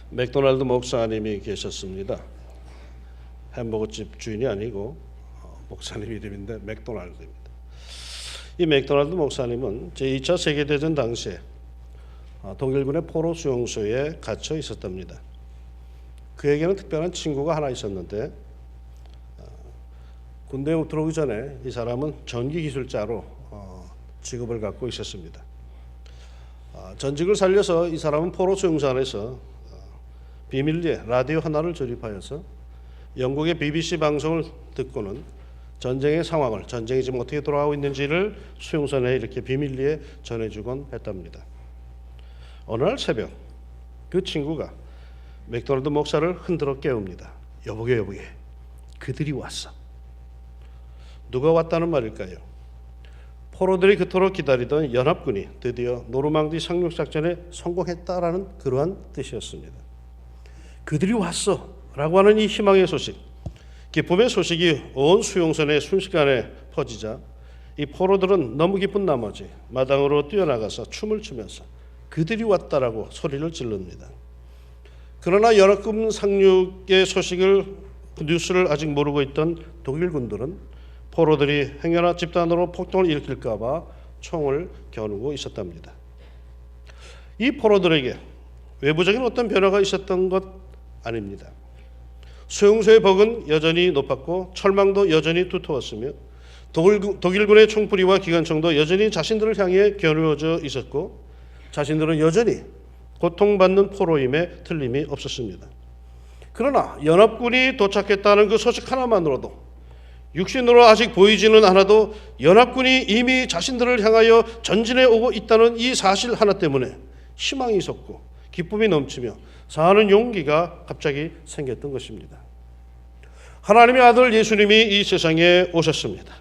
맥도날드 목사님이 계셨습니다. 햄버거집 주인이 아니고 목사님 이름인데 맥도날드입니다. 이 맥도날드 목사님은 제2차 세계대전 당시에 독일군의 포로 수용소에 갇혀 있었답니다. 그에게는 특별한 친구가 하나 있었는데 군대에 들어오기 전에 이 사람은 전기기술자로 직업을 갖고 있었습니다. 전직을 살려서 이 사람은 포로 수용소 안에서 비밀리에 라디오 하나를 조립하여서 영국의 BBC 방송을 듣고는 전쟁의 상황을, 전쟁이 지금 어떻게 돌아가고 있는지를 수용소 내에 이렇게 비밀리에 전해주곤 했답니다. 어느 날 새벽 그 친구가 맥도날드 목사를 흔들어 깨웁니다. 여보게 그들이 왔어. 누가 왔다는 말일까요? 포로들이 그토록 기다리던 연합군이 드디어 노르망디 상륙작전에 성공했다라는 그러한 뜻이었습니다. 그들이 왔어 라고 하는 이 희망의 소식, 기쁨의 소식이 온 수용소 내 순식간에 퍼지자 이 포로들은 너무 기쁜 나머지 마당으로 뛰어나가서 춤을 추면서 그들이 왔다라고 소리를 지릅니다. 그러나 연합군 상륙의 소식을, 뉴스를 아직 모르고 있던 독일 군들은 포로들이 행여나 집단으로 폭동을 일으킬까 봐 총을 겨누고 있었답니다. 이 포로들에게 외부적인 어떤 변화가 있었던 것 아닙니다. 수용소의 벽은 여전히 높았고 철망도 여전히 두터웠으며 독일군의 총부리와 기관총도 여전히 자신들을 향해 겨누어져 있었고 자신들은 여전히 고통받는 포로임에 틀림이 없었습니다. 그러나 연합군이 도착했다는 그 소식 하나만으로도, 육신으로 아직 보이지는 않아도 연합군이 이미 자신들을 향하여 전진해 오고 있다는 이 사실 하나 때문에 희망이 있었고 기쁨이 넘치며 사는 용기가 갑자기 생겼던 것입니다. 하나님의 아들 예수님이 이 세상에 오셨습니다.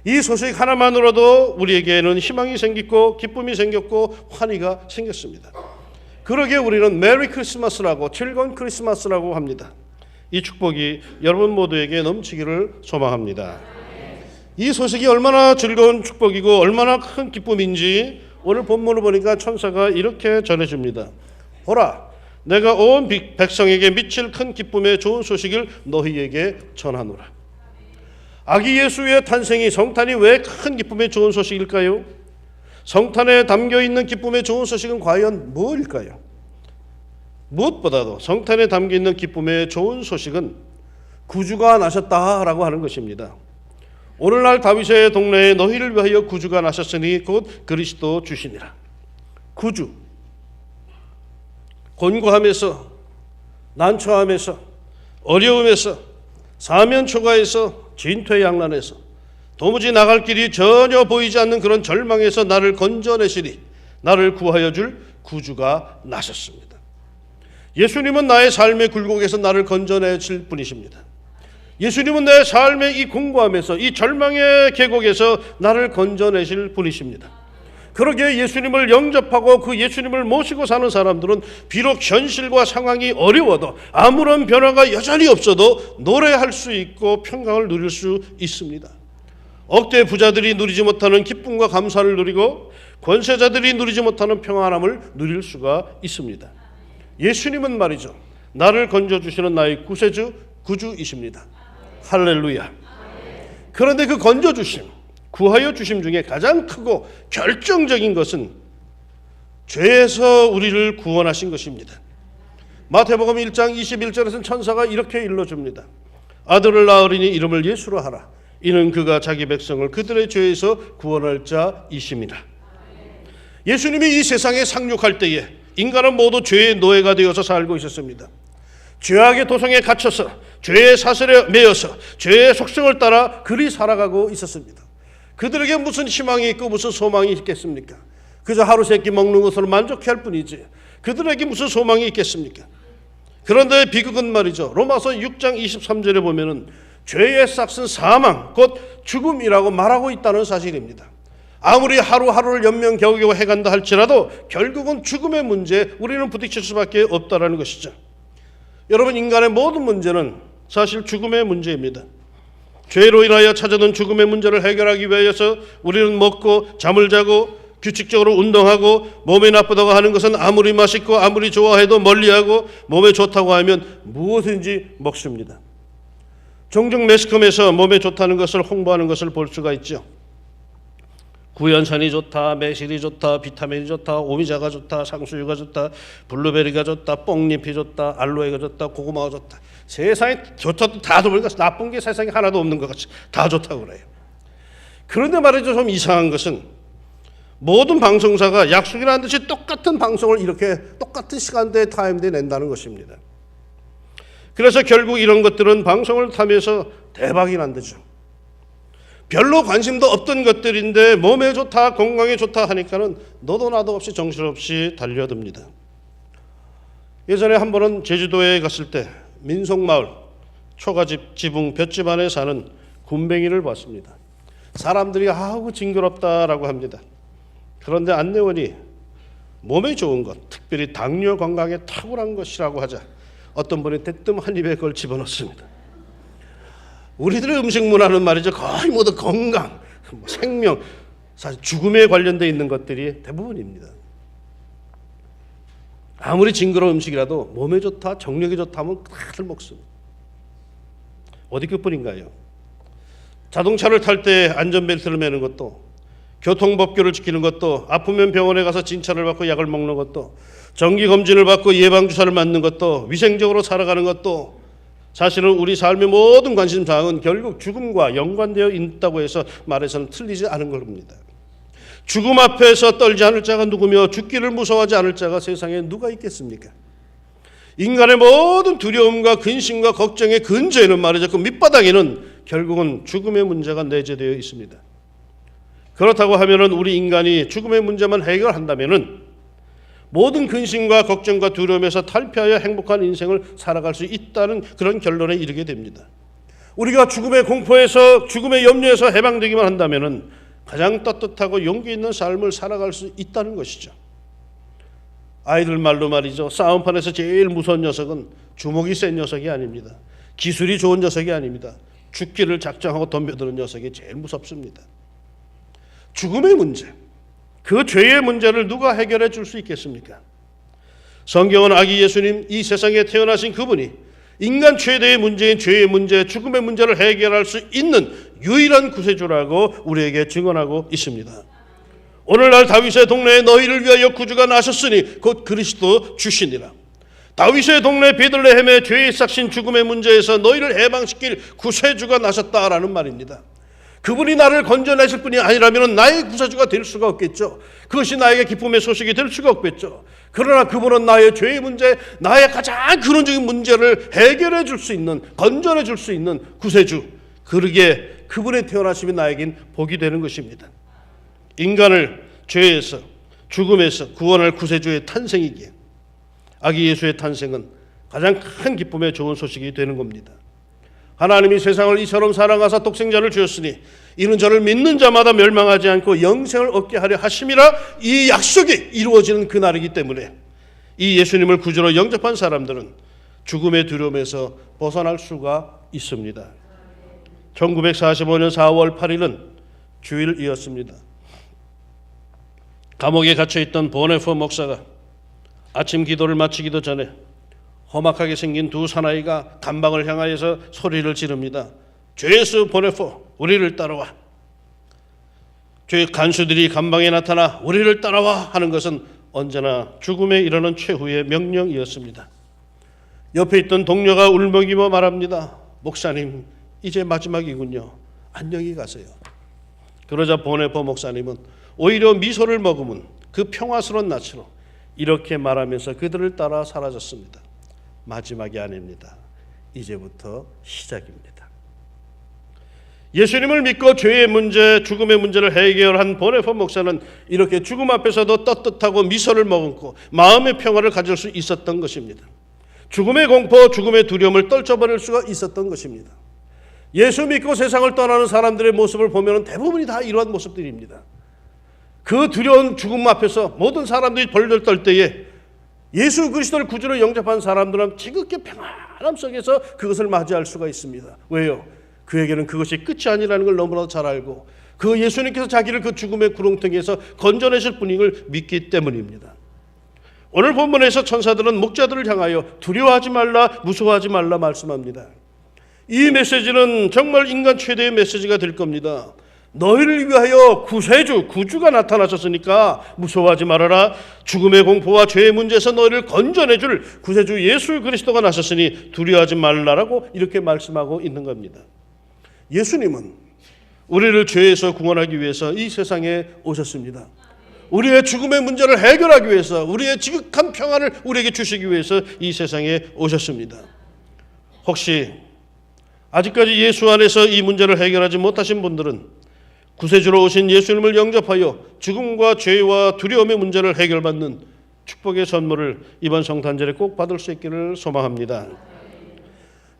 이 소식 하나만으로도 우리에게는 희망이 생겼고 기쁨이 생겼고 환희가 생겼습니다. 그러기에 우리는 메리 크리스마스라고, 즐거운 크리스마스라고 합니다. 이 축복이 여러분 모두에게 넘치기를 소망합니다. 이 소식이 얼마나 즐거운 축복이고 얼마나 큰 기쁨인지 오늘 본문을 보니까 천사가 이렇게 전해줍니다. 보라, 내가 온 백성에게 미칠 큰 기쁨의 좋은 소식을 너희에게 전하노라. 아기 예수의 탄생이, 성탄이 왜 큰 기쁨의 좋은 소식일까요? 성탄에 담겨있는 기쁨의 좋은 소식은 과연 무엇일까요? 무엇보다도 성탄에 담겨있는 기쁨의 좋은 소식은 구주가 나셨다라고 하는 것입니다. 오늘날 다윗의 동네에 너희를 위하여 구주가 나셨으니 곧 그리스도 주시니라. 구주, 곤고함에서, 난처함에서, 어려움에서, 사면초가에서, 진퇴양난에서, 도무지 나갈 길이 전혀 보이지 않는 그런 절망에서 나를 건져내시리, 나를 구하여 줄 구주가 나셨습니다. 예수님은 나의 삶의 굴곡에서 나를 건져내실 분이십니다. 예수님은 내 삶의 이 공고함에서, 이 절망의 계곡에서 나를 건져내실 분이십니다. 그러기에 예수님을 영접하고 그 예수님을 모시고 사는 사람들은 비록 현실과 상황이 어려워도, 아무런 변화가 여전히 없어도 노래할 수 있고 평강을 누릴 수 있습니다. 억대 부자들이 누리지 못하는 기쁨과 감사를 누리고 권세자들이 누리지 못하는 평안함을 누릴 수가 있습니다. 예수님은 말이죠, 나를 건져주시는 나의 구세주, 구주이십니다. 할렐루야. 그런데 그 건져주심, 구하여 주심 중에 가장 크고 결정적인 것은 죄에서 우리를 구원하신 것입니다. 마태복음 1장 21절에서는 천사가 이렇게 일러줍니다. 아들을 낳으리니 이름을 예수로 하라. 이는 그가 자기 백성을 그들의 죄에서 구원할 자이심이라. 예수님이 이 세상에 상륙할 때에 인간은 모두 죄의 노예가 되어서 살고 있었습니다. 죄악의 도성에 갇혀서 죄의 사슬에 매여서 죄의 속성을 따라 그리 살아가고 있었습니다. 그들에게 무슨 희망이 있고 무슨 소망이 있겠습니까? 그저 하루 세끼 먹는 것으로 만족할 뿐이지 그들에게 무슨 소망이 있겠습니까? 그런데 비극은 말이죠, 로마서 6장 23절에 보면은 죄의 싹은 사망, 곧 죽음이라고 말하고 있다는 사실입니다. 아무리 하루하루를 연명겨우겨우 해간다 할지라도 결국은 죽음의 문제에 우리는 부딪힐 수밖에 없다는 것이죠. 여러분, 인간의 모든 문제는 사실 죽음의 문제입니다. 죄로 인하여 찾아든 죽음의 문제를 해결하기 위해서 우리는 먹고 잠을 자고 규칙적으로 운동하고 몸에 나쁘다고 하는 것은 아무리 맛있고 아무리 좋아해도 멀리하고 몸에 좋다고 하면 무엇인지 먹습니다. 종종 매스컴에서 몸에 좋다는 것을 홍보하는 것을 볼 수가 있죠. 구연산이 좋다, 매실이 좋다, 비타민이 좋다, 오미자가 좋다, 상수유가 좋다, 블루베리가 좋다, 뽕잎이 좋다, 알로에가 좋다, 고구마가 좋다. 세상에 좋다도 다 좋으니까 나쁜 게 세상에 하나도 없는 것 같이 다 좋다고 그래요. 그런데 말이죠, 좀 이상한 것은 모든 방송사가 약속이라는 듯이 똑같은 방송을 이렇게 똑같은 시간대에 타임대에 낸다는 것입니다. 그래서 결국 이런 것들은 방송을 타면서 대박이 난 거죠. 별로 관심도 없던 것들인데 몸에 좋다, 건강에 좋다 하니까는 너도 나도 없이 정신없이 달려듭니다. 예전에 한 번은 제주도에 갔을 때 민속마을 초가집 지붕 볏집 안에 사는 군뱅이를 봤습니다. 사람들이 아우 징그럽다라고 합니다. 그런데 안내원이 몸에 좋은 것, 특별히 당뇨 건강에 탁월한 것이라고 하자 어떤 분이 대뜸 한 입에 그걸 집어넣습니다. 우리들의 음식 문화는 말이죠, 거의 모두 건강, 생명, 사실 죽음에 관련되어 있는 것들이 대부분입니다. 아무리 징그러운 음식이라도 몸에 좋다, 정력이 좋다 하면 다들 먹습니다. 어디 끝뿐인가요? 자동차를 탈 때 안전벨트를 매는 것도, 교통법규를 지키는 것도, 아프면 병원에 가서 진찰을 받고 약을 먹는 것도, 정기검진을 받고 예방주사를 맞는 것도, 위생적으로 살아가는 것도, 사실은 우리 삶의 모든 관심사항은 결국 죽음과 연관되어 있다고 해서 말해서는 틀리지 않은 겁니다. 죽음 앞에서 떨지 않을 자가 누구며 죽기를 무서워하지 않을 자가 세상에 누가 있겠습니까? 인간의 모든 두려움과 근심과 걱정의 근저에는 말이죠, 그 밑바닥에는 결국은 죽음의 문제가 내재되어 있습니다. 그렇다고 하면은 우리 인간이 죽음의 문제만 해결한다면은 모든 근심과 걱정과 두려움에서 탈피하여 행복한 인생을 살아갈 수 있다는 그런 결론에 이르게 됩니다. 우리가 죽음의 공포에서, 죽음의 염려에서 해방되기만 한다면은 가장 떳떳하고 용기 있는 삶을 살아갈 수 있다는 것이죠. 아이들 말로 말이죠, 싸움판에서 제일 무서운 녀석은 주먹이 센 녀석이 아닙니다. 기술이 좋은 녀석이 아닙니다. 죽기를 작정하고 덤벼드는 녀석이 제일 무섭습니다. 죽음의 문제, 그 죄의 문제를 누가 해결해 줄 수 있겠습니까? 성경은 아기 예수님, 이 세상에 태어나신 그분이 인간 최대의 문제인 죄의 문제, 죽음의 문제를 해결할 수 있는 유일한 구세주라고 우리에게 증언하고 있습니다. 오늘날 다윗의 동네에 너희를 위하여 구주가 나셨으니 곧 그리스도 주시니라. 다윗의 동네 베들레헴의 죄의 삭신 죽음의 문제에서 너희를 해방시킬 구세주가 나셨다라는 말입니다. 그분이 나를 건져내실 분이 아니라면 나의 구세주가 될 수가 없겠죠. 그것이 나에게 기쁨의 소식이 될 수가 없겠죠. 그러나 그분은 나의 죄의 문제, 나의 가장 근원적인 문제를 해결해 줄 수 있는, 건져내 줄 수 있는 구세주, 그러기에 그분의 태어나심이 나에겐 복이 되는 것입니다. 인간을 죄에서, 죽음에서 구원할 구세주의 탄생이기에 아기 예수의 탄생은 가장 큰 기쁨의 좋은 소식이 되는 겁니다. 하나님이 세상을 이처럼 사랑하사 독생자를 주셨으니 이는 저를 믿는 자마다 멸망하지 않고 영생을 얻게 하려 하심이라, 이 약속이 이루어지는 그날이기 때문에 이 예수님을 구주로 영접한 사람들은 죽음의 두려움에서 벗어날 수가 있습니다. 1945년 4월 8일은 주일이었습니다. 감옥에 갇혀있던 보네포 목사가 아침 기도를 마치기도 전에 험악하게 생긴 두 사나이가 감방을 향하여서 소리를 지릅니다. 죄수 보네포, 우리를 따라와. 죄 간수들이 감방에 나타나 우리를 따라와 하는 것은 언제나 죽음에 이르는 최후의 명령이었습니다. 옆에 있던 동료가 울먹이며 말합니다. 목사님, 이제 마지막이군요. 안녕히 가세요. 그러자 보네포 목사님은 오히려 미소를 머금은 그 평화스러운 낯으로 이렇게 말하면서 그들을 따라 사라졌습니다. 마지막이 아닙니다. 이제부터 시작입니다. 예수님을 믿고 죄의 문제, 죽음의 문제를 해결한 보네포 목사는 이렇게 죽음 앞에서도 떳떳하고 미소를 머금고 마음의 평화를 가질 수 있었던 것입니다. 죽음의 공포, 죽음의 두려움을 떨쳐버릴 수가 있었던 것입니다. 예수 믿고 세상을 떠나는 사람들의 모습을 보면 대부분이 다 이러한 모습들입니다. 그 두려운 죽음 앞에서 모든 사람들이 벌벌 떨 때에 예수 그리스도를 구주로 영접한 사람들은 지극히 평안함 속에서 그것을 맞이할 수가 있습니다. 왜요? 그에게는 그것이 끝이 아니라는 걸 너무나도 잘 알고 그 예수님께서 자기를 그 죽음의 구렁텅이에서 건져내실 분임을 믿기 때문입니다. 오늘 본문에서 천사들은 목자들을 향하여 두려워하지 말라, 무서워하지 말라 말씀합니다. 이 메시지는 정말 인간 최대의 메시지가 될 겁니다. 너희를 위하여 구세주, 구주가 나타나셨으니까 무서워하지 말아라. 죽음의 공포와 죄의 문제에서 너희를 건져내줄 구세주 예수 그리스도가 나셨으니 두려워하지 말라라고 이렇게 말씀하고 있는 겁니다. 예수님은 우리를 죄에서 구원하기 위해서 이 세상에 오셨습니다. 우리의 죽음의 문제를 해결하기 위해서, 우리의 지극한 평안을 우리에게 주시기 위해서 이 세상에 오셨습니다. 혹시 아직까지 예수 안에서 이 문제를 해결하지 못하신 분들은 구세주로 오신 예수님을 영접하여 죽음과 죄와 두려움의 문제를 해결받는 축복의 선물을 이번 성탄절에 꼭 받을 수 있기를 소망합니다.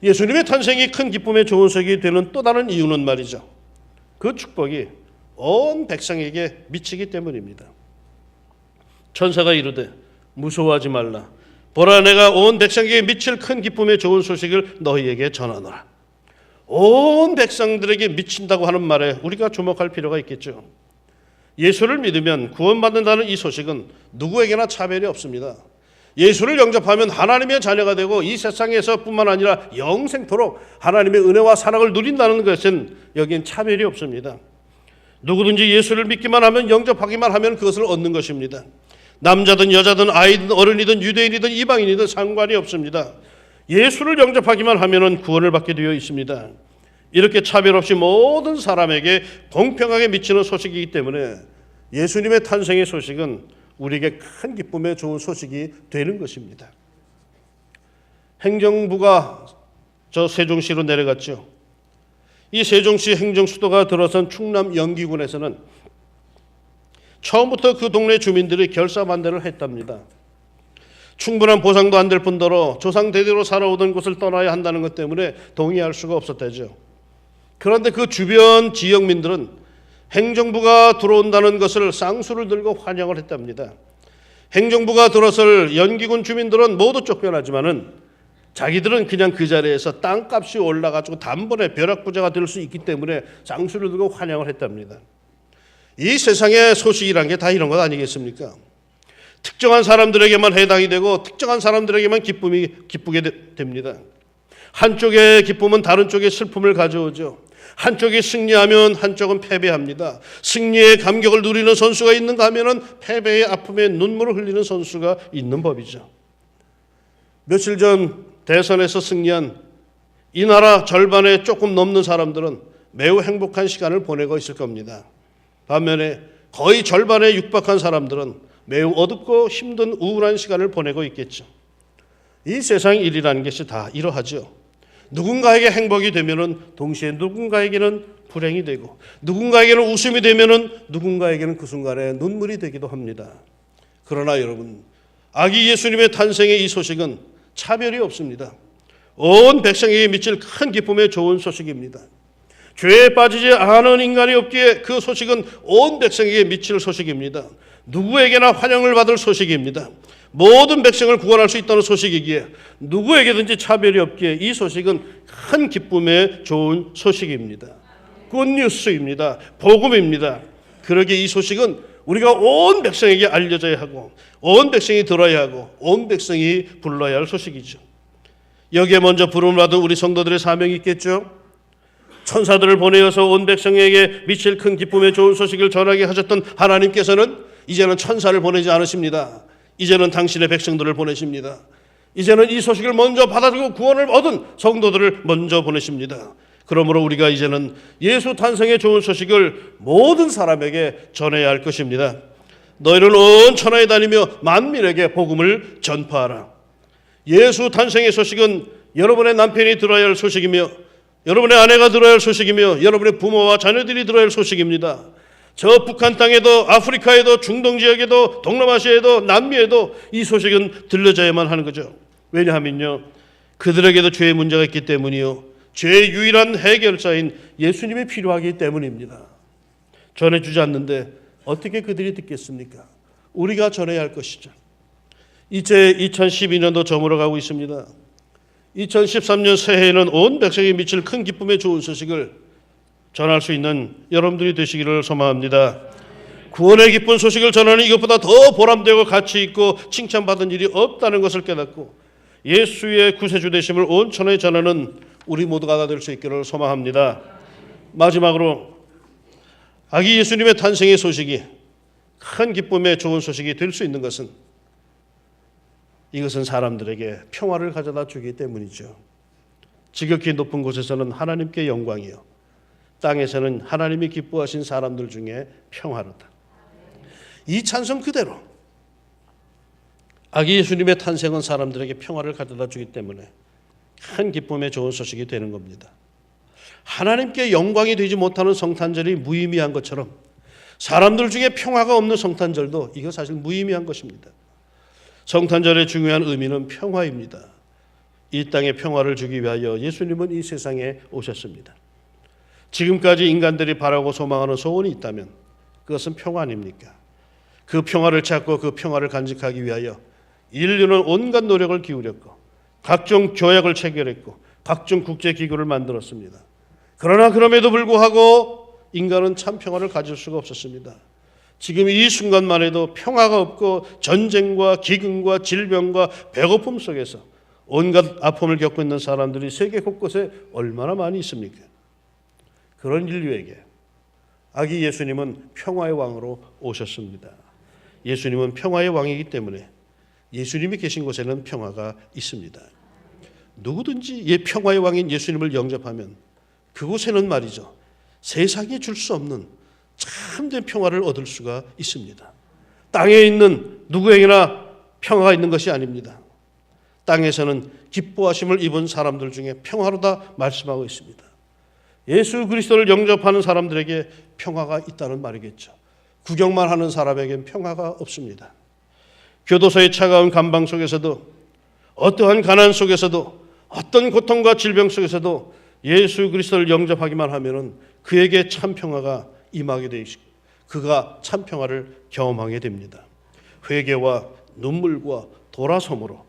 예수님의 탄생이 큰 기쁨의 좋은 소식이 되는 또 다른 이유는 말이죠, 그 축복이 온 백성에게 미치기 때문입니다. 천사가 이르되 무서워하지 말라. 보라, 내가 온 백성에게 미칠 큰 기쁨의 좋은 소식을 너희에게 전하노라. 온 백성들에게 미친다고 하는 말에 우리가 주목할 필요가 있겠죠. 예수를 믿으면 구원받는다는 이 소식은 누구에게나 차별이 없습니다. 예수를 영접하면 하나님의 자녀가 되고 이 세상에서 뿐만 아니라 영생토록 하나님의 은혜와 사랑을 누린다는 것은 여기엔 차별이 없습니다. 누구든지 예수를 믿기만 하면, 영접하기만 하면 그것을 얻는 것입니다. 남자든 여자든 아이든 어른이든 유대인이든 이방인이든 상관이 없습니다. 예수를 영접하기만 하면 구원을 받게 되어 있습니다. 이렇게 차별 없이 모든 사람에게 공평하게 미치는 소식이기 때문에 예수님의 탄생의 소식은 우리에게 큰 기쁨의 좋은 소식이 되는 것입니다. 행정부가 저 세종시로 내려갔죠. 이 세종시 행정수도가 들어선 충남 영기군에서는 처음부터 그 동네 주민들이 결사반대를 했답니다. 충분한 보상도 안 될 뿐더러 조상 대대로 살아오던 곳을 떠나야 한다는 것 때문에 동의할 수가 없었대죠. 그런데 그 주변 지역민들은 행정부가 들어온다는 것을 쌍수를 들고 환영을 했답니다. 행정부가 들어설 연기군 주민들은 모두 쫓겨나지만은 자기들은 그냥 그 자리에서 땅값이 올라가지고 단번에 벼락부자가 될 수 있기 때문에 쌍수를 들고 환영을 했답니다. 이 세상의 소식이란 게 다 이런 것 아니겠습니까? 특정한 사람들에게만 해당이 되고 특정한 사람들에게만 기쁘게 됩니다. 한쪽의 기쁨은 다른 쪽의 슬픔을 가져오죠. 한쪽이 승리하면 한쪽은 패배합니다. 승리의 감격을 누리는 선수가 있는가 하면은 패배의 아픔에 눈물을 흘리는 선수가 있는 법이죠. 며칠 전 대선에서 승리한 이 나라 절반에 조금 넘는 사람들은 매우 행복한 시간을 보내고 있을 겁니다. 반면에 거의 절반에 육박한 사람들은 매우 어둡고 힘든 우울한 시간을 보내고 있겠죠. 이 세상 일이라는 것이 다 이러하죠. 누군가에게 행복이 되면은 동시에 누군가에게는 불행이 되고, 누군가에게는 웃음이 되면은 누군가에게는 그 순간에 눈물이 되기도 합니다. 그러나 여러분, 아기 예수님의 탄생의 이 소식은 차별이 없습니다. 온 백성에게 미칠 큰 기쁨의 좋은 소식입니다. 죄에 빠지지 않은 인간이 없기에 그 소식은 온 백성에게 미칠 소식입니다. 누구에게나 환영을 받을 소식입니다. 모든 백성을 구원할 수 있다는 소식이기에 누구에게든지 차별이 없기에 이 소식은 큰 기쁨의 좋은 소식입니다. 굿뉴스입니다. 복음입니다. 그러기에 이 소식은 우리가 온 백성에게 알려져야 하고, 온 백성이 들어야 하고, 온 백성이 불러야 할 소식이죠. 여기에 먼저 부름을 받은 우리 성도들의 사명이 있겠죠. 천사들을 보내어서 온 백성에게 미칠 큰 기쁨의 좋은 소식을 전하게 하셨던 하나님께서는 이제는 천사를 보내지 않으십니다. 이제는 당신의 백성들을 보내십니다. 이제는 이 소식을 먼저 받아들고 구원을 얻은 성도들을 먼저 보내십니다. 그러므로 우리가 이제는 예수 탄생의 좋은 소식을 모든 사람에게 전해야 할 것입니다. 너희는 온 천하에 다니며 만민에게 복음을 전파하라. 예수 탄생의 소식은 여러분의 남편이 들어야 할 소식이며, 여러분의 아내가 들어야 할 소식이며, 여러분의 부모와 자녀들이 들어야 할 소식입니다. 저 북한 땅에도, 아프리카에도, 중동 지역에도, 동남아시아에도, 남미에도 이 소식은 들려져야만 하는 거죠. 왜냐하면요, 그들에게도 죄의 문제가 있기 때문이요, 죄의 유일한 해결자인 예수님이 필요하기 때문입니다. 전해주지 않는데 어떻게 그들이 듣겠습니까? 우리가 전해야 할 것이죠. 이제 2012년도 저물어가고 있습니다. 2013년 새해에는 온 백성이 미칠 큰 기쁨의 좋은 소식을 전할 수 있는 여러분들이 되시기를 소망합니다. 구원의 기쁜 소식을 전하는 이것보다 더 보람되고 가치 있고 칭찬받은 일이 없다는 것을 깨닫고 예수의 구세주 되심을 온 천하에 전하는 우리 모두가 될 수 있기를 소망합니다. 마지막으로 아기 예수님의 탄생의 소식이 큰 기쁨의 좋은 소식이 될 수 있는 것은 이것은 사람들에게 평화를 가져다 주기 때문이죠. 지극히 높은 곳에서는 하나님께 영광이요 땅에서는 하나님이 기뻐하신 사람들 중에 평화로다. 이 찬송 그대로 아기 예수님의 탄생은 사람들에게 평화를 가져다 주기 때문에 큰 기쁨의 좋은 소식이 되는 겁니다. 하나님께 영광이 되지 못하는 성탄절이 무의미한 것처럼 사람들 중에 평화가 없는 성탄절도 이거 사실 무의미한 것입니다. 성탄절의 중요한 의미는 평화입니다. 이 땅에 평화를 주기 위하여 예수님은 이 세상에 오셨습니다. 지금까지 인간들이 바라고 소망하는 소원이 있다면 그것은 평화 아닙니까? 그 평화를 찾고 그 평화를 간직하기 위하여 인류는 온갖 노력을 기울였고 각종 조약을 체결했고 각종 국제기구를 만들었습니다. 그러나 그럼에도 불구하고 인간은 참 평화를 가질 수가 없었습니다. 지금 이 순간만 해도 평화가 없고 전쟁과 기근과 질병과 배고픔 속에서 온갖 아픔을 겪고 있는 사람들이 세계 곳곳에 얼마나 많이 있습니까? 그런 인류에게 아기 예수님은 평화의 왕으로 오셨습니다. 예수님은 평화의 왕이기 때문에 예수님이 계신 곳에는 평화가 있습니다. 누구든지 평화의 왕인 예수님을 영접하면 그곳에는 말이죠, 세상이 줄 수 없는 참된 평화를 얻을 수가 있습니다. 땅에 있는 누구에게나 평화가 있는 것이 아닙니다. 땅에서는 기뻐하심을 입은 사람들 중에 평화로다 말씀하고 있습니다. 예수 그리스도를 영접하는 사람들에게 평화가 있다는 말이겠죠. 구경만 하는 사람에겐 평화가 없습니다. 교도소의 차가운 감방 속에서도 어떠한 가난 속에서도 어떤 고통과 질병 속에서도 예수 그리스도를 영접하기만 하면은 그에게 참 평화가 임하게 되시고 그가 참 평화를 경험하게 됩니다. 회개와 눈물과 돌아섬으로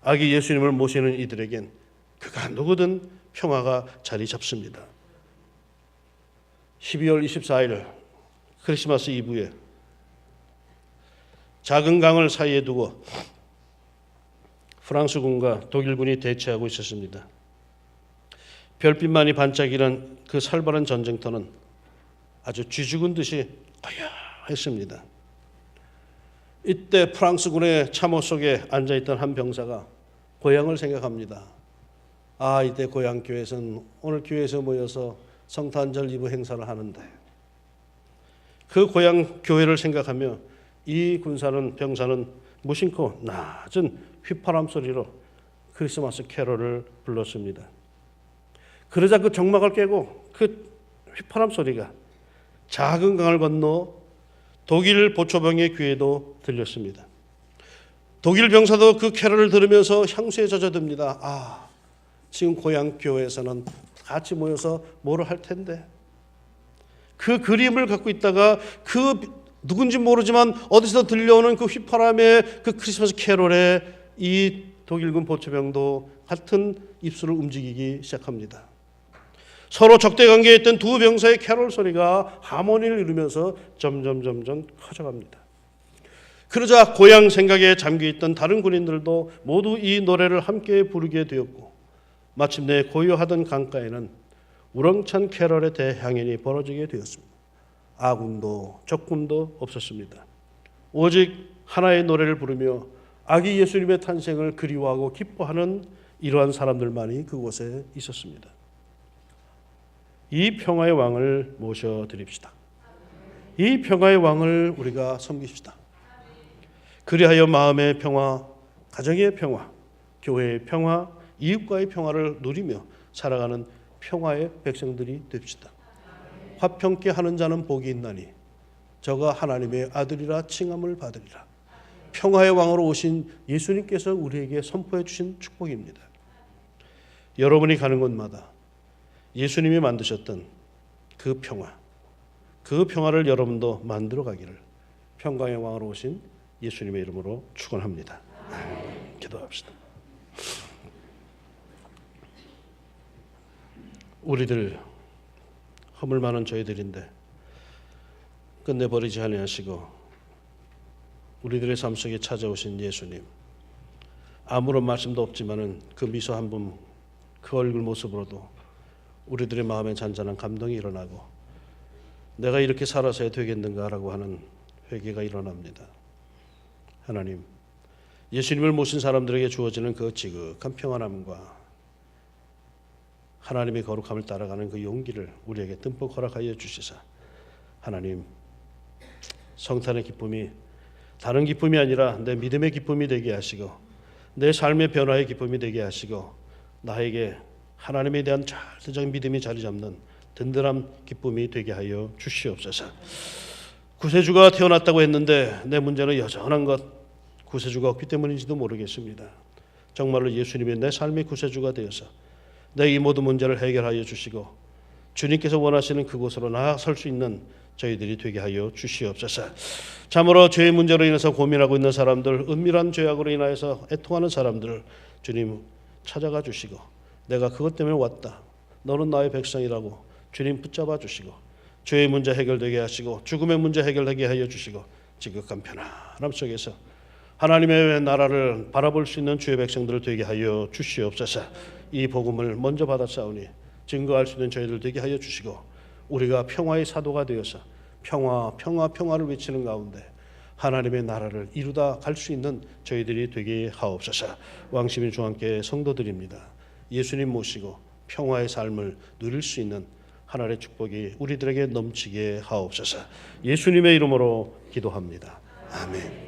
아기 예수님을 모시는 이들에겐 그가 누구든 평화가 자리 잡습니다. 12월 24일 크리스마스 이브에 작은 강을 사이에 두고 프랑스군과 독일군이 대치하고 있었습니다. 별빛만이 반짝이는 그 살벌한 전쟁터는 아주 쥐죽은 듯이 고요했습니다. 이때 프랑스군의 참호 속에 앉아있던 한 병사가 고향을 생각합니다. 이때 고향 교회에서는 오늘 교회에서 모여서 성탄절 이브 행사를 하는데 그 고향 교회를 생각하며 이 병사는 무심코 낮은 휘파람 소리로 크리스마스 캐롤을 불렀습니다. 그러자 그 정막을 깨고 그 휘파람 소리가 작은 강을 건너 독일 보초병의 귀에도 들렸습니다. 독일 병사도 그 캐롤을 들으면서 향수에 젖어듭니다. 지금 고향 교회에서는 같이 모여서 뭐를 할 텐데. 그 그림을 갖고 있다가 그 누군지 모르지만 어디서 들려오는 그 휘파람의 그 크리스마스 캐롤에 이 독일군 보초병도 같은 입술을 움직이기 시작합니다. 서로 적대 관계에 있던 두 병사의 캐롤 소리가 하모니를 이루면서 점점 커져갑니다. 그러자 고향 생각에 잠겨있던 다른 군인들도 모두 이 노래를 함께 부르게 되었고 마침내 고요하던 강가에는 우렁찬 캐럴의 대향연이 벌어지게 되었습니다. 아군도 적군도 없었습니다. 오직 하나의 노래를 부르며 아기 예수님의 탄생을 그리워하고 기뻐하는 이러한 사람들만이 그곳에 있었습니다. 이 평화의 왕을 모셔드립시다. 이 평화의 왕을 우리가 섬깁시다. 그리하여 마음의 평화, 가정의 평화, 교회의 평화, 이웃과의 평화를 누리며 살아가는 평화의 백성들이 됩시다. 화평케 하는 자는 복이 있나니 저가 하나님의 아들이라 칭함을 받으리라. 평화의 왕으로 오신 예수님께서 우리에게 선포해 주신 축복입니다. 여러분이 가는 곳마다 예수님이 만드셨던 그 평화를 여러분도 만들어 가기를 평강의 왕으로 오신 예수님의 이름으로 축원합니다. 기도합시다. 우리들 허물 많은 저희들인데 끝내버리지 아니하시고 우리들의 삶 속에 찾아오신 예수님, 아무런 말씀도 없지만은 그 미소 한 번, 그 얼굴 모습으로도 우리들의 마음에 잔잔한 감동이 일어나고 내가 이렇게 살아서야 되겠는가라고 하는 회개가 일어납니다. 하나님, 예수님을 모신 사람들에게 주어지는 그 지극한 평안함과 하나님의 거룩함을 따라가는 그 용기를 우리에게 듬뿍 허락하여 주시사 하나님, 성탄의 기쁨이 다른 기쁨이 아니라 내 믿음의 기쁨이 되게 하시고 내 삶의 변화의 기쁨이 되게 하시고 나에게 하나님에 대한 절대적인 믿음이 자리 잡는 든든한 기쁨이 되게 하여 주시옵소서. 구세주가 태어났다고 했는데 내 문제는 여전한 것, 구세주가 없기 때문인지도 모르겠습니다. 정말로 예수님이 내 삶의 구세주가 되어서 내 이 모든 문제를 해결하여 주시고 주님께서 원하시는 그곳으로 나아설 수 있는 저희들이 되게 하여 주시옵소서. 참으로 죄의 문제로 인해서 고민하고 있는 사람들, 은밀한 죄악으로 인하여서 애통하는 사람들을 주님 찾아가 주시고 내가 그것 때문에 왔다, 너는 나의 백성이라고 주님 붙잡아 주시고 죄의 문제 해결되게 하시고 죽음의 문제 해결되게 하여 주시고 지극한 편안함 속에서 하나님의 나라를 바라볼 수 있는 주의 백성들을 되게 하여 주시옵소서. 이 복음을 먼저 받았사오니 증거할 수 있는 저희들 되게 하여 주시고 우리가 평화의 사도가 되어서 평화, 평화, 평화를 외치는 가운데 하나님의 나라를 이루다 갈 수 있는 저희들이 되게 하옵소서. 왕심인 주함께 성도드립니다. 예수님 모시고 평화의 삶을 누릴 수 있는 하나님의 축복이 우리들에게 넘치게 하옵소서. 예수님의 이름으로 기도합니다. 아멘.